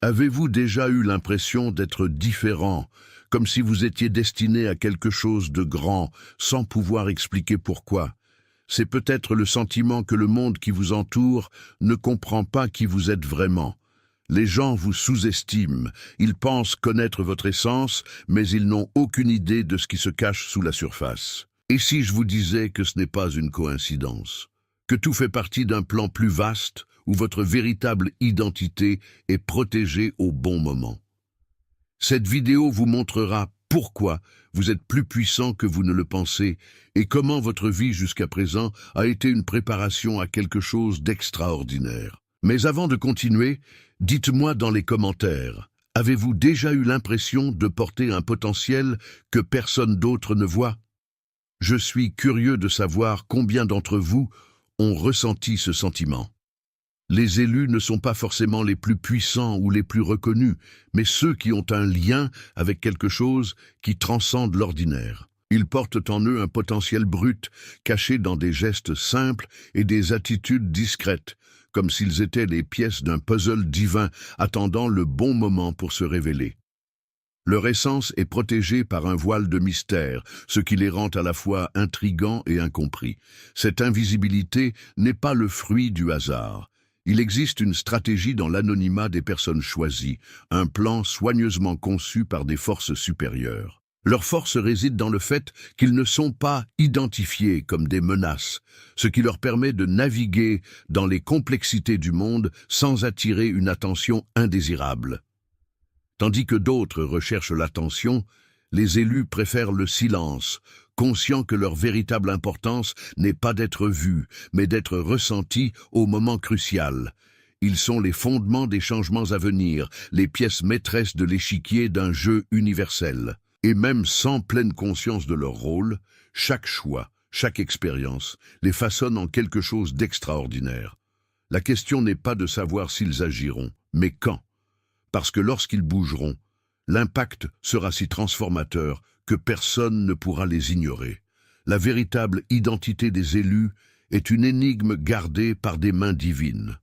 Avez-vous déjà eu l'impression d'être différent, comme si vous étiez destiné à quelque chose de grand, sans pouvoir expliquer pourquoi? C'est peut-être le sentiment que le monde qui vous entoure ne comprend pas qui vous êtes vraiment. Les gens vous sous-estiment, ils pensent connaître votre essence, mais ils n'ont aucune idée de ce qui se cache sous la surface. Et si je vous disais que ce n'est pas une coïncidence, que tout fait partie d'un plan plus vaste, où votre véritable identité est protégée au bon moment? Cette vidéo vous montrera pourquoi vous êtes plus puissant que vous ne le pensez et comment votre vie jusqu'à présent a été une préparation à quelque chose d'extraordinaire. Mais avant de continuer, dites-moi dans les commentaires, avez-vous déjà eu l'impression de porter un potentiel que personne d'autre ne voit? Je suis curieux de savoir combien d'entre vous ont ressenti ce sentiment. Les élus ne sont pas forcément les plus puissants ou les plus reconnus, mais ceux qui ont un lien avec quelque chose qui transcende l'ordinaire. Ils portent en eux un potentiel brut, caché dans des gestes simples et des attitudes discrètes, comme s'ils étaient les pièces d'un puzzle divin attendant le bon moment pour se révéler. Leur essence est protégée par un voile de mystère, ce qui les rend à la fois intrigants et incompris. Cette invisibilité n'est pas le fruit du hasard. Il existe une stratégie dans l'anonymat des personnes choisies, un plan soigneusement conçu par des forces supérieures. Leur force réside dans le fait qu'ils ne sont pas identifiés comme des menaces, ce qui leur permet de naviguer dans les complexités du monde sans attirer une attention indésirable. Tandis que d'autres recherchent l'attention, les élus préfèrent le silence, conscients que leur véritable importance n'est pas d'être vus, mais d'être ressentis au moment crucial. Ils sont les fondements des changements à venir, les pièces maîtresses de l'échiquier d'un jeu universel. Et même sans pleine conscience de leur rôle, chaque choix, chaque expérience, les façonne en quelque chose d'extraordinaire. La question n'est pas de savoir s'ils agiront, mais quand. Parce que lorsqu'ils bougeront, l'impact sera si transformateur que personne ne pourra les ignorer. La véritable identité des élus est une énigme gardée par des mains divines.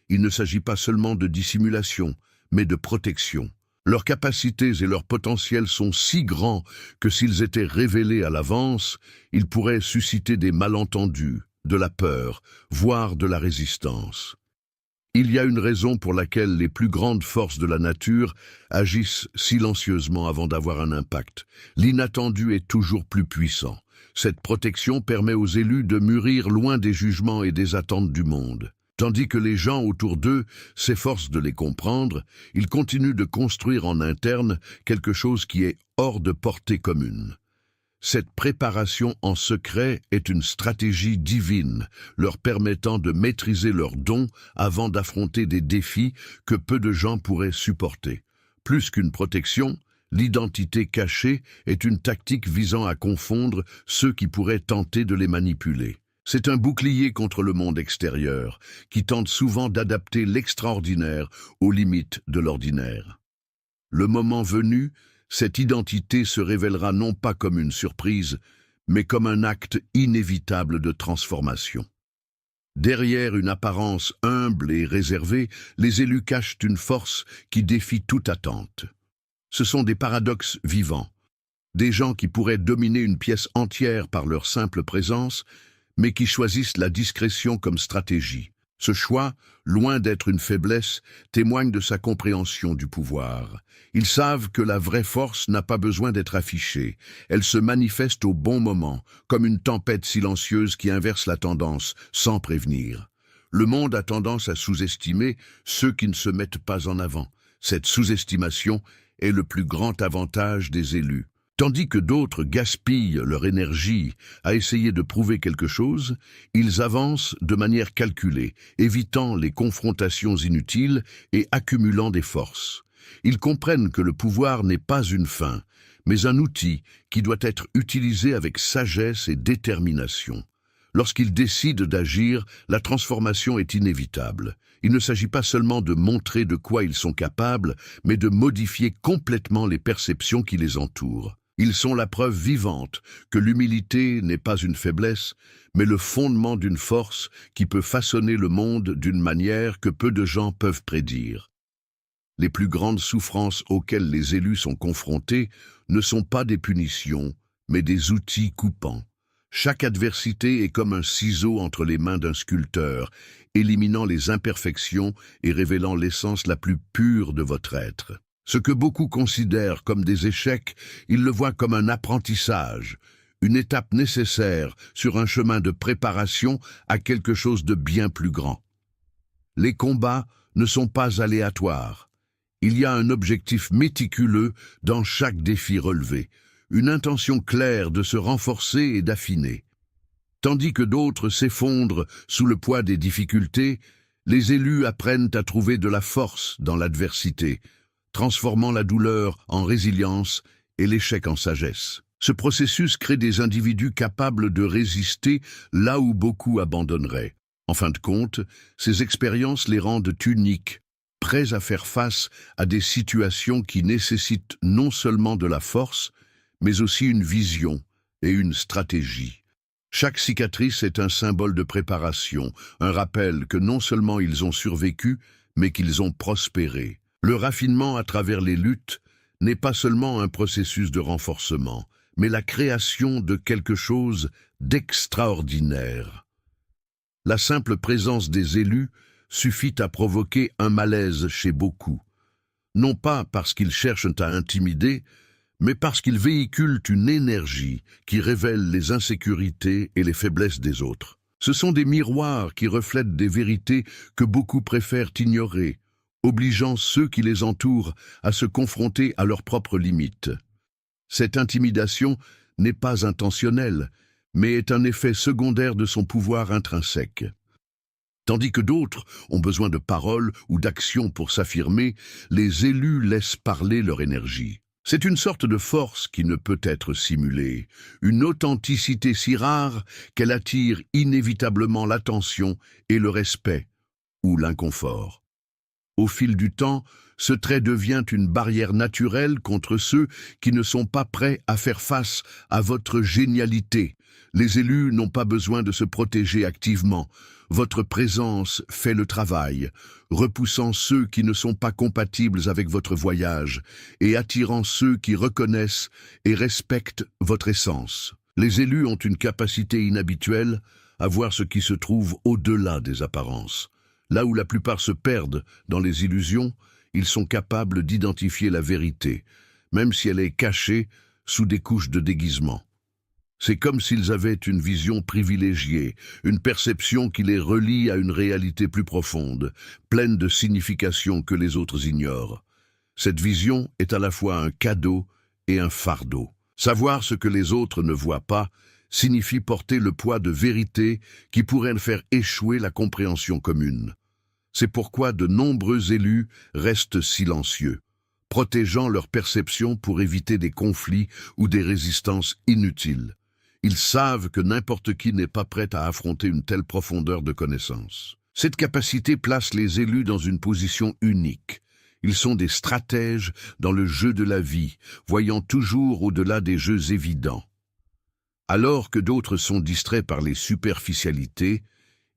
Il ne s'agit pas seulement de dissimulation, mais de protection. Leurs capacités et leurs potentiels sont si grands que s'ils étaient révélés à l'avance, ils pourraient susciter des malentendus, de la peur, voire de la résistance. Il y a une raison pour laquelle les plus grandes forces de la nature agissent silencieusement avant d'avoir un impact. L'inattendu est toujours plus puissant. Cette protection permet aux élus de mûrir loin des jugements et des attentes du monde. Tandis que les gens autour d'eux s'efforcent de les comprendre, ils continuent de construire en interne quelque chose qui est hors de portée commune. Cette préparation en secret est une stratégie divine, leur permettant de maîtriser leurs dons avant d'affronter des défis que peu de gens pourraient supporter. Plus qu'une protection, l'identité cachée est une tactique visant à confondre ceux qui pourraient tenter de les manipuler. C'est un bouclier contre le monde extérieur, qui tente souvent d'adapter l'extraordinaire aux limites de l'ordinaire. Le moment venu, cette identité se révélera non pas comme une surprise, mais comme un acte inévitable de transformation. Derrière une apparence humble et réservée, les élus cachent une force qui défie toute attente. Ce sont des paradoxes vivants, des gens qui pourraient dominer une pièce entière par leur simple présence, mais qui choisissent la discrétion comme stratégie. Ce choix, loin d'être une faiblesse, témoigne de sa compréhension du pouvoir. Ils savent que la vraie force n'a pas besoin d'être affichée. Elle se manifeste au bon moment, comme une tempête silencieuse qui inverse la tendance, sans prévenir. Le monde a tendance à sous-estimer ceux qui ne se mettent pas en avant. Cette sous-estimation est le plus grand avantage des élus. Tandis que d'autres gaspillent leur énergie à essayer de prouver quelque chose, ils avancent de manière calculée, évitant les confrontations inutiles et accumulant des forces. Ils comprennent que le pouvoir n'est pas une fin, mais un outil qui doit être utilisé avec sagesse et détermination. Lorsqu'ils décident d'agir, la transformation est inévitable. Il ne s'agit pas seulement de montrer de quoi ils sont capables, mais de modifier complètement les perceptions qui les entourent. Ils sont la preuve vivante que l'humilité n'est pas une faiblesse, mais le fondement d'une force qui peut façonner le monde d'une manière que peu de gens peuvent prédire. Les plus grandes souffrances auxquelles les élus sont confrontés ne sont pas des punitions, mais des outils coupants. Chaque adversité est comme un ciseau entre les mains d'un sculpteur, éliminant les imperfections et révélant l'essence la plus pure de votre être. Ce que beaucoup considèrent comme des échecs, ils le voient comme un apprentissage, une étape nécessaire sur un chemin de préparation à quelque chose de bien plus grand. Les combats ne sont pas aléatoires. Il y a un objectif méticuleux dans chaque défi relevé, une intention claire de se renforcer et d'affiner. Tandis que d'autres s'effondrent sous le poids des difficultés, les élus apprennent à trouver de la force dans l'adversité, transformant la douleur en résilience et l'échec en sagesse. Ce processus crée des individus capables de résister là où beaucoup abandonneraient. En fin de compte, ces expériences les rendent uniques, prêts à faire face à des situations qui nécessitent non seulement de la force, mais aussi une vision et une stratégie. Chaque cicatrice est un symbole de préparation, un rappel que non seulement ils ont survécu, mais qu'ils ont prospéré. Le raffinement à travers les luttes n'est pas seulement un processus de renforcement, mais la création de quelque chose d'extraordinaire. La simple présence des élus suffit à provoquer un malaise chez beaucoup, non pas parce qu'ils cherchent à intimider, mais parce qu'ils véhiculent une énergie qui révèle les insécurités et les faiblesses des autres. Ce sont des miroirs qui reflètent des vérités que beaucoup préfèrent ignorer, obligeant ceux qui les entourent à se confronter à leurs propres limites. Cette intimidation n'est pas intentionnelle, mais est un effet secondaire de son pouvoir intrinsèque. Tandis que d'autres ont besoin de paroles ou d'actions pour s'affirmer, les élus laissent parler leur énergie. C'est une sorte de force qui ne peut être simulée, une authenticité si rare qu'elle attire inévitablement l'attention et le respect, ou l'inconfort. Au fil du temps, ce trait devient une barrière naturelle contre ceux qui ne sont pas prêts à faire face à votre génialité. Les élus n'ont pas besoin de se protéger activement. Votre présence fait le travail, repoussant ceux qui ne sont pas compatibles avec votre voyage et attirant ceux qui reconnaissent et respectent votre essence. Les élus ont une capacité inhabituelle à voir ce qui se trouve au-delà des apparences. Là où la plupart se perdent dans les illusions, ils sont capables d'identifier la vérité, même si elle est cachée sous des couches de déguisement. C'est comme s'ils avaient une vision privilégiée, une perception qui les relie à une réalité plus profonde, pleine de significations que les autres ignorent. Cette vision est à la fois un cadeau et un fardeau. Savoir ce que les autres ne voient pas signifie porter le poids de vérité qui pourrait faire échouer la compréhension commune. C'est pourquoi de nombreux élus restent silencieux, protégeant leur perception pour éviter des conflits ou des résistances inutiles. Ils savent que n'importe qui n'est pas prêt à affronter une telle profondeur de connaissance. Cette capacité place les élus dans une position unique. Ils sont des stratèges dans le jeu de la vie, voyant toujours au-delà des jeux évidents. Alors que d'autres sont distraits par les superficialités,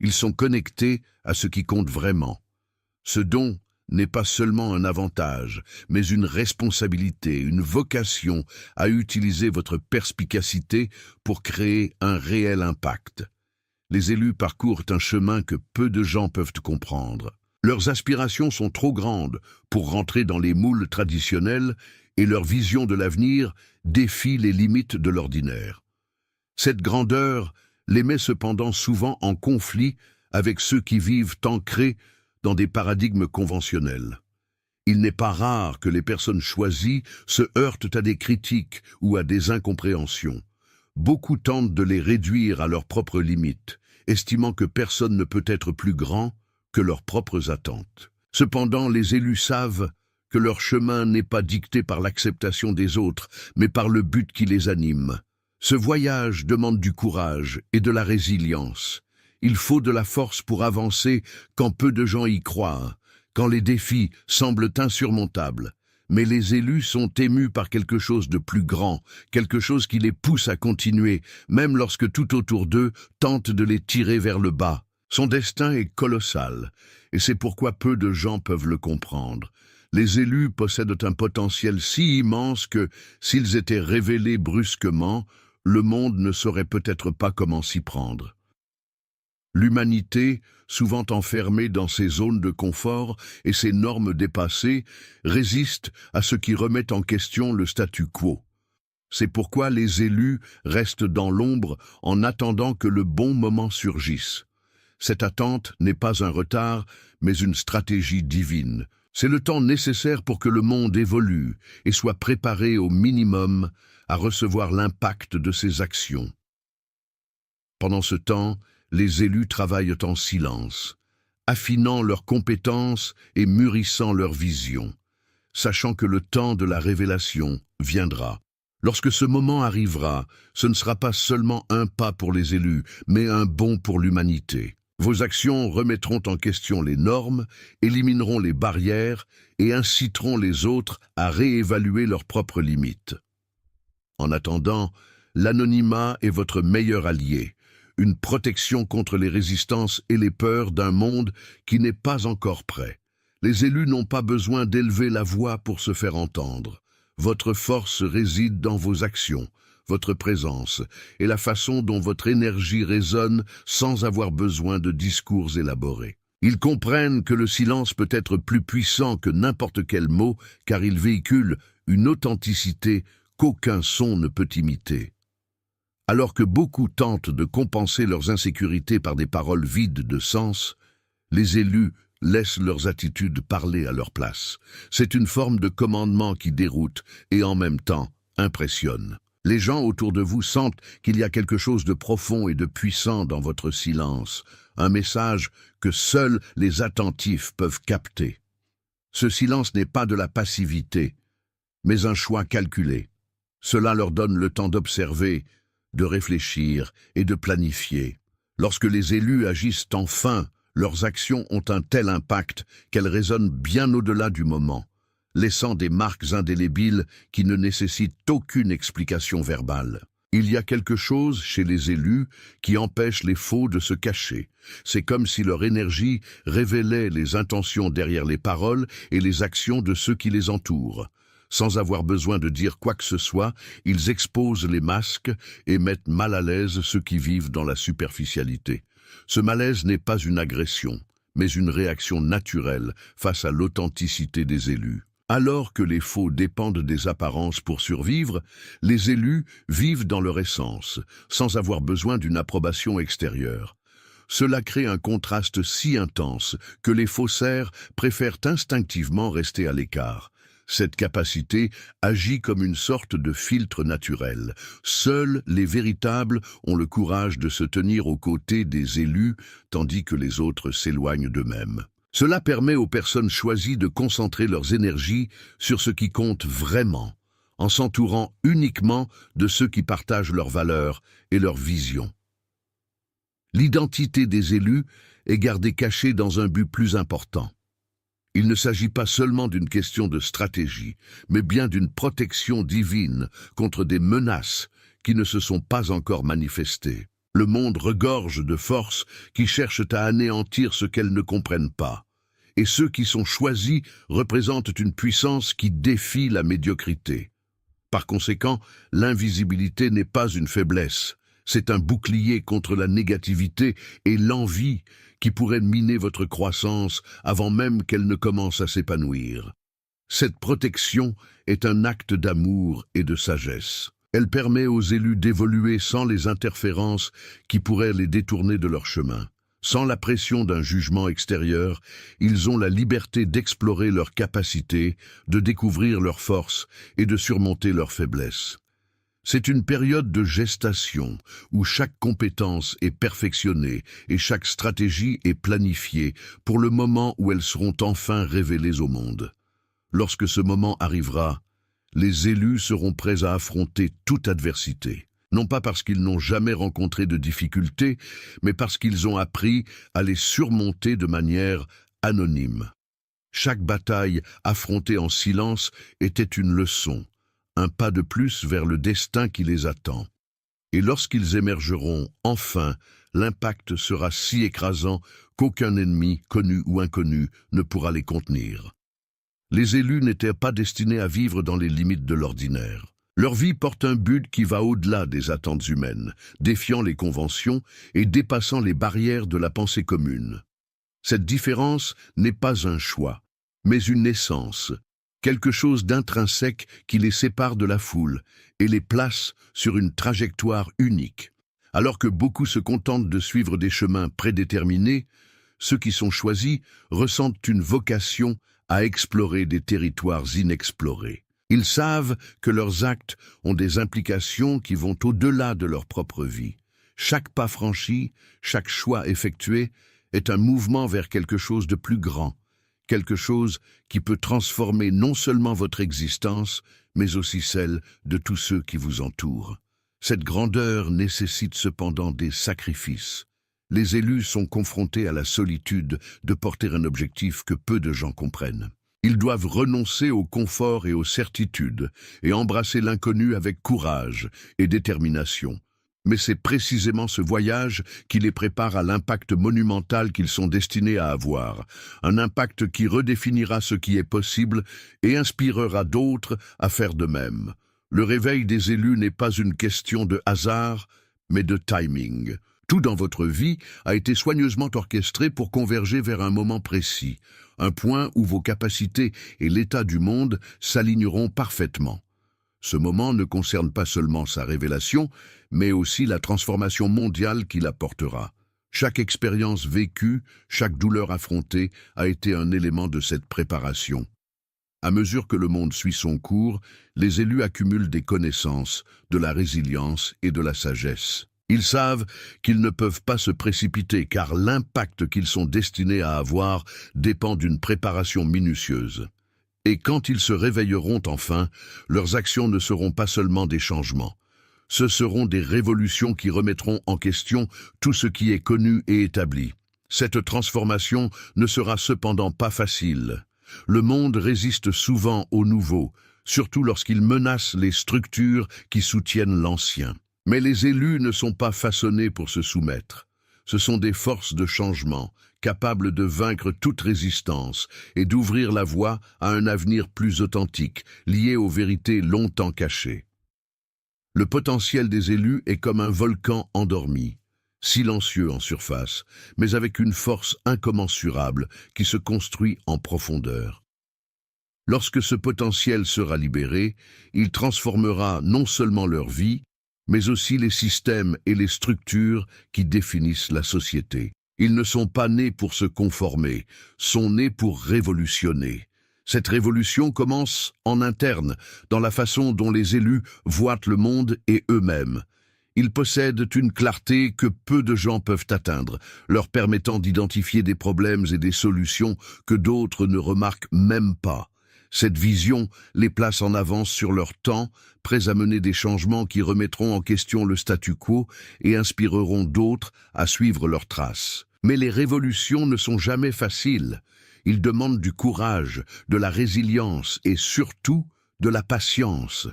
ils sont connectés à ce qui compte vraiment. Ce don n'est pas seulement un avantage, mais une responsabilité, une vocation à utiliser votre perspicacité pour créer un réel impact. Les élus parcourent un chemin que peu de gens peuvent comprendre. Leurs aspirations sont trop grandes pour rentrer dans les moules traditionnels et leur vision de l'avenir défie les limites de l'ordinaire. Cette grandeur les met cependant souvent en conflit avec ceux qui vivent ancrés dans des paradigmes conventionnels. Il n'est pas rare que les personnes choisies se heurtent à des critiques ou à des incompréhensions. Beaucoup tentent de les réduire à leurs propres limites, estimant que personne ne peut être plus grand que leurs propres attentes. Cependant, les élus savent que leur chemin n'est pas dicté par l'acceptation des autres, mais par le but qui les anime. Ce voyage demande du courage et de la résilience. Il faut de la force pour avancer quand peu de gens y croient, quand les défis semblent insurmontables. Mais les élus sont émus par quelque chose de plus grand, quelque chose qui les pousse à continuer, même lorsque tout autour d'eux tente de les tirer vers le bas. Son destin est colossal, et c'est pourquoi peu de gens peuvent le comprendre. Les élus possèdent un potentiel si immense que, s'ils étaient révélés brusquement, le monde ne saurait peut-être pas comment s'y prendre. L'humanité, souvent enfermée dans ses zones de confort et ses normes dépassées, résiste à ce qui remet en question le statu quo. C'est pourquoi les élus restent dans l'ombre en attendant que le bon moment surgisse. Cette attente n'est pas un retard, mais une stratégie divine. C'est le temps nécessaire pour que le monde évolue et soit préparé au minimum à recevoir l'impact de ses actions. Pendant ce temps, les élus travaillent en silence, affinant leurs compétences et mûrissant leur vision, sachant que le temps de la révélation viendra. Lorsque ce moment arrivera, ce ne sera pas seulement un pas pour les élus, mais un bond pour l'humanité. Vos actions remettront en question les normes, élimineront les barrières et inciteront les autres à réévaluer leurs propres limites. En attendant, l'anonymat est votre meilleur allié, une protection contre les résistances et les peurs d'un monde qui n'est pas encore prêt. Les élus n'ont pas besoin d'élever la voix pour se faire entendre. Votre force réside dans vos actions, votre présence et la façon dont votre énergie résonne sans avoir besoin de discours élaborés. Ils comprennent que le silence peut être plus puissant que n'importe quel mot car il véhicule une authenticité qu'aucun son ne peut imiter. Alors que beaucoup tentent de compenser leurs insécurités par des paroles vides de sens, les élus laissent leurs attitudes parler à leur place. C'est une forme de commandement qui déroute et en même temps impressionne. Les gens autour de vous sentent qu'il y a quelque chose de profond et de puissant dans votre silence, un message que seuls les attentifs peuvent capter. Ce silence n'est pas de la passivité, mais un choix calculé. Cela leur donne le temps d'observer, de réfléchir et de planifier. Lorsque les élus agissent enfin, leurs actions ont un tel impact qu'elles résonnent bien au-delà du moment, laissant des marques indélébiles qui ne nécessitent aucune explication verbale. Il y a quelque chose chez les élus qui empêche les faux de se cacher. C'est comme si leur énergie révélait les intentions derrière les paroles et les actions de ceux qui les entourent. Sans avoir besoin de dire quoi que ce soit, ils exposent les masques et mettent mal à l'aise ceux qui vivent dans la superficialité. Ce malaise n'est pas une agression, mais une réaction naturelle face à l'authenticité des élus. Alors que les faux dépendent des apparences pour survivre, les élus vivent dans leur essence, sans avoir besoin d'une approbation extérieure. Cela crée un contraste si intense que les faussaires préfèrent instinctivement rester à l'écart. Cette capacité agit comme une sorte de filtre naturel. Seuls les véritables ont le courage de se tenir aux côtés des élus, tandis que les autres s'éloignent d'eux-mêmes. Cela permet aux personnes choisies de concentrer leurs énergies sur ce qui compte vraiment, en s'entourant uniquement de ceux qui partagent leurs valeurs et leurs visions. L'identité des élus est gardée cachée dans un but plus important. Il ne s'agit pas seulement d'une question de stratégie, mais bien d'une protection divine contre des menaces qui ne se sont pas encore manifestées. Le monde regorge de forces qui cherchent à anéantir ce qu'elles ne comprennent pas. Et ceux qui sont choisis représentent une puissance qui défie la médiocrité. Par conséquent, l'invisibilité n'est pas une faiblesse, c'est un bouclier contre la négativité et l'envie qui pourrait miner votre croissance avant même qu'elle ne commence à s'épanouir. Cette protection est un acte d'amour et de sagesse. Elle permet aux élus d'évoluer sans les interférences qui pourraient les détourner de leur chemin. Sans la pression d'un jugement extérieur, ils ont la liberté d'explorer leurs capacités, de découvrir leurs forces et de surmonter leurs faiblesses. C'est une période de gestation où chaque compétence est perfectionnée et chaque stratégie est planifiée pour le moment où elles seront enfin révélées au monde. Lorsque ce moment arrivera, les élus seront prêts à affronter toute adversité. Non pas parce qu'ils n'ont jamais rencontré de difficultés, mais parce qu'ils ont appris à les surmonter de manière anonyme. Chaque bataille affrontée en silence était une leçon, un pas de plus vers le destin qui les attend. Et lorsqu'ils émergeront, enfin, l'impact sera si écrasant qu'aucun ennemi, connu ou inconnu, ne pourra les contenir. Les élus n'étaient pas destinés à vivre dans les limites de l'ordinaire. Leur vie porte un but qui va au-delà des attentes humaines, défiant les conventions et dépassant les barrières de la pensée commune. Cette différence n'est pas un choix, mais une essence, quelque chose d'intrinsèque qui les sépare de la foule et les place sur une trajectoire unique. Alors que beaucoup se contentent de suivre des chemins prédéterminés, ceux qui sont choisis ressentent une vocation à explorer des territoires inexplorés. Ils savent que leurs actes ont des implications qui vont au-delà de leur propre vie. Chaque pas franchi, chaque choix effectué est un mouvement vers quelque chose de plus grand, quelque chose qui peut transformer non seulement votre existence, mais aussi celle de tous ceux qui vous entourent. Cette grandeur nécessite cependant des sacrifices. Les élus sont confrontés à la solitude de porter un objectif que peu de gens comprennent. Ils doivent renoncer au confort et aux certitudes et embrasser l'inconnu avec courage et détermination. Mais c'est précisément ce voyage qui les prépare à l'impact monumental qu'ils sont destinés à avoir, un impact qui redéfinira ce qui est possible et inspirera d'autres à faire de même. Le réveil des élus n'est pas une question de hasard, mais de timing. Tout dans votre vie a été soigneusement orchestré pour converger vers un moment précis, un point où vos capacités et l'état du monde s'aligneront parfaitement. Ce moment ne concerne pas seulement sa révélation, mais aussi la transformation mondiale qu'il apportera. Chaque expérience vécue, chaque douleur affrontée a été un élément de cette préparation. À mesure que le monde suit son cours, les élus accumulent des connaissances, de la résilience et de la sagesse. Ils savent qu'ils ne peuvent pas se précipiter car l'impact qu'ils sont destinés à avoir dépend d'une préparation minutieuse. Et quand ils se réveilleront enfin, leurs actions ne seront pas seulement des changements. Ce seront des révolutions qui remettront en question tout ce qui est connu et établi. Cette transformation ne sera cependant pas facile. Le monde résiste souvent au nouveau, surtout lorsqu'il menace les structures qui soutiennent l'ancien. Mais les élus ne sont pas façonnés pour se soumettre. Ce sont des forces de changement, capables de vaincre toute résistance et d'ouvrir la voie à un avenir plus authentique, lié aux vérités longtemps cachées. Le potentiel des élus est comme un volcan endormi, silencieux en surface, mais avec une force incommensurable qui se construit en profondeur. Lorsque ce potentiel sera libéré, il transformera non seulement leur vie, mais aussi les systèmes et les structures qui définissent la société. Ils ne sont pas nés pour se conformer, sont nés pour révolutionner. Cette révolution commence en interne, dans la façon dont les élus voient le monde et eux-mêmes. Ils possèdent une clarté que peu de gens peuvent atteindre, leur permettant d'identifier des problèmes et des solutions que d'autres ne remarquent même pas. Cette vision les place en avance sur leur temps, prêts à mener des changements qui remettront en question le statu quo et inspireront d'autres à suivre leurs traces. Mais les révolutions ne sont jamais faciles. Ils demandent du courage, de la résilience et surtout de la patience.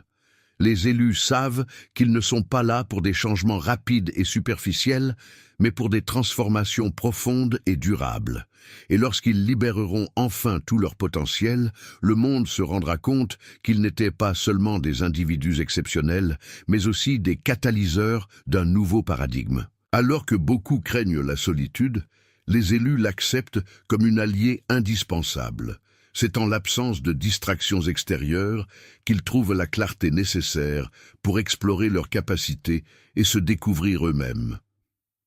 Les élus savent qu'ils ne sont pas là pour des changements rapides et superficiels, mais pour des transformations profondes et durables. Et lorsqu'ils libéreront enfin tout leur potentiel, le monde se rendra compte qu'ils n'étaient pas seulement des individus exceptionnels, mais aussi des catalyseurs d'un nouveau paradigme. Alors que beaucoup craignent la solitude, les élus l'acceptent comme une alliée indispensable. C'est en l'absence de distractions extérieures qu'ils trouvent la clarté nécessaire pour explorer leurs capacités et se découvrir eux-mêmes.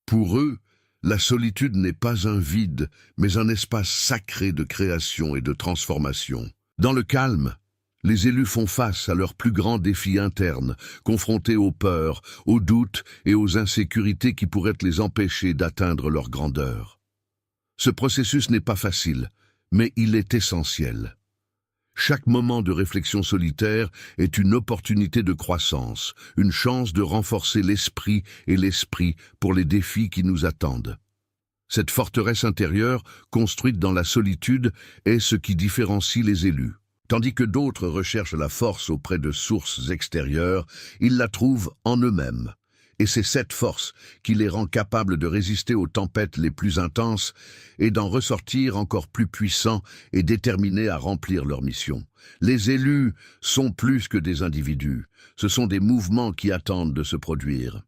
Pour eux, la solitude n'est pas un vide, mais un espace sacré de création et de transformation. Dans le calme, les élus font face à leurs plus grands défis internes, confrontés aux peurs, aux doutes et aux insécurités qui pourraient les empêcher d'atteindre leur grandeur. Ce processus n'est pas facile, mais il est essentiel. Chaque moment de réflexion solitaire est une opportunité de croissance, une chance de renforcer l'esprit et l'esprit pour les défis qui nous attendent. Cette forteresse intérieure, construite dans la solitude, est ce qui différencie les élus. Tandis que d'autres recherchent la force auprès de sources extérieures, ils la trouvent en eux-mêmes. Et c'est cette force qui les rend capables de résister aux tempêtes les plus intenses et d'en ressortir encore plus puissants et déterminés à remplir leur mission. Les élus sont plus que des individus, ce sont des mouvements qui attendent de se produire.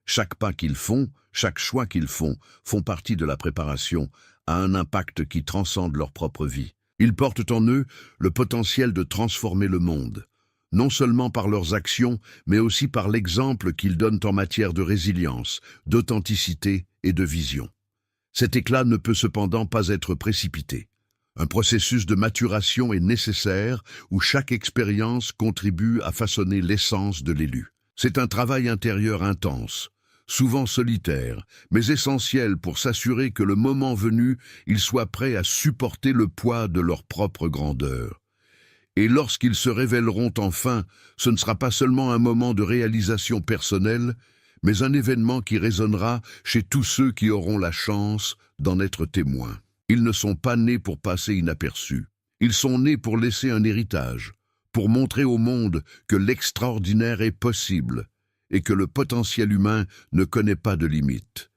Chaque pas qu'ils font, chaque choix qu'ils font partie de la préparation à un impact qui transcende leur propre vie. Ils portent en eux le potentiel de transformer le monde, non seulement par leurs actions, mais aussi par l'exemple qu'ils donnent en matière de résilience, d'authenticité et de vision. Cet éclat ne peut cependant pas être précipité. Un processus de maturation est nécessaire où chaque expérience contribue à façonner l'essence de l'élu. C'est un travail intérieur intense, souvent solitaire, mais essentiel pour s'assurer que le moment venu, ils soient prêts à supporter le poids de leur propre grandeur. Et lorsqu'ils se révéleront enfin, ce ne sera pas seulement un moment de réalisation personnelle, mais un événement qui résonnera chez tous ceux qui auront la chance d'en être témoins. Ils ne sont pas nés pour passer inaperçus. Ils sont nés pour laisser un héritage, pour montrer au monde que l'extraordinaire est possible et que le potentiel humain ne connaît pas de limites.